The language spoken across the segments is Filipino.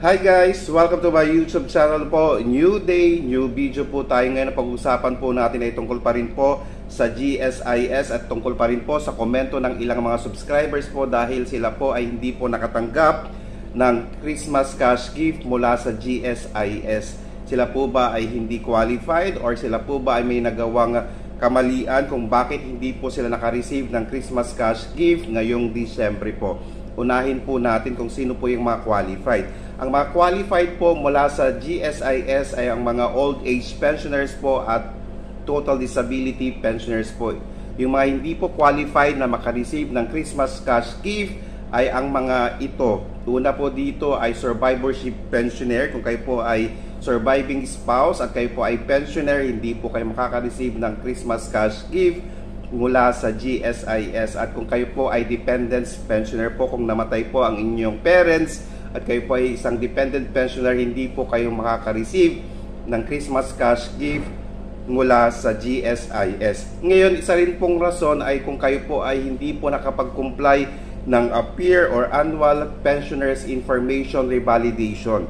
Hi guys! Welcome to my YouTube channel po. New day, new video po tayo ngayon. Pag-usapan po natin ay tungkol pa rin po sa GSIS at tungkol pa rin po sa komento ng ilang mga subscribers po dahil sila po ay hindi po nakatanggap ng Christmas cash gift mula sa GSIS. Sila po ba ay hindi qualified or sila po ba ay may nagawang kamalian kung bakit hindi po sila nakareceive ng Christmas cash gift ngayong Disyembre po? Unahin po natin kung sino po yung mga qualified. Ang mga qualified po mula sa GSIS ay ang mga old age pensioners po at total disability pensioners po. Yung mga hindi po qualified na makareceive ng Christmas cash gift ay ang mga ito. Una po dito ay survivorship pensioner. Kung kayo po ay surviving spouse at kayo po ay pensioner, hindi po kayo makaka-receive ng Christmas cash gift mula sa GSIS. At kung kayo po ay dependent pensioner po, kung namatay po ang inyong parents at kayo po ay isang dependent pensioner, hindi po kayo makaka-receive ng Christmas cash gift mula sa GSIS. Ngayon, isa rin pong rason ay kung kayo po ay hindi po nakapag-comply ng APIR or Annual Pensioners Information Revalidation.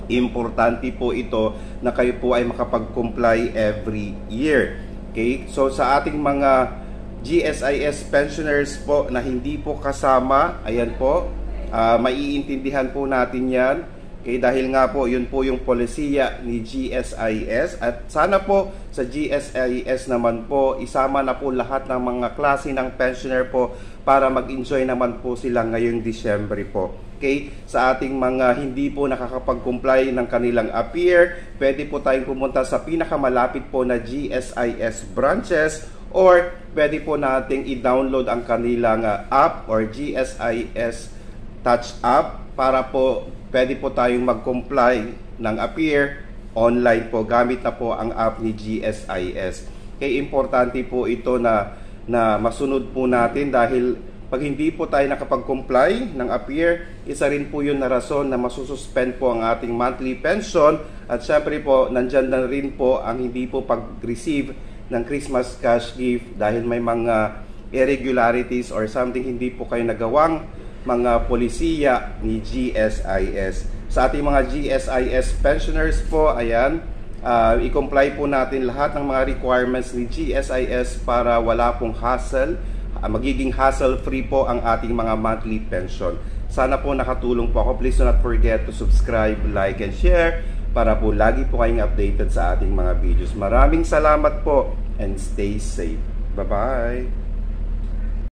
Importante po ito na kayo po ay makapag-comply every year. Okay? So sa ating mga GSIS pensioners po na hindi po kasama, ayan po, maiintindihan po natin yan. Okay, dahil nga po yun po yung polisiya ni GSIS at sana po sa GSIS naman po isama na po lahat ng mga klase ng pensioner po para mag-enjoy naman po sila ngayong Disyembre po. Okay, sa ating mga hindi po nakakapag-comply ng kanilang APIR, pwede po tayong pumunta sa pinakamalapit po na GSIS branches or pwede po nating i-download ang kanilang app or GSIS Touch app para po pwede po tayong mag-comply ng APIR online po gamit na po ang app ni GSIS. Kaya importante po ito na masunod po natin dahil pag hindi po tayo nakapag-comply ng APIR, isa rin po yun na rason na masususpend po ang ating monthly pension at syempre po nandyan na rin po ang hindi po pag-receive ng Christmas cash gift dahil may mga irregularities or something hindi po kayo nagawang mga polisiya ni GSIS. Sa ating mga GSIS pensioners po, ayan, i-comply po natin lahat ng mga requirements ni GSIS para wala pong hassle, magiging hassle-free po ang ating mga monthly pension. Sana po nakatulong po ako. Please do not forget to subscribe, like, and share para po lagi po kayong updated sa ating mga videos. Maraming salamat po and stay safe. Bye-bye!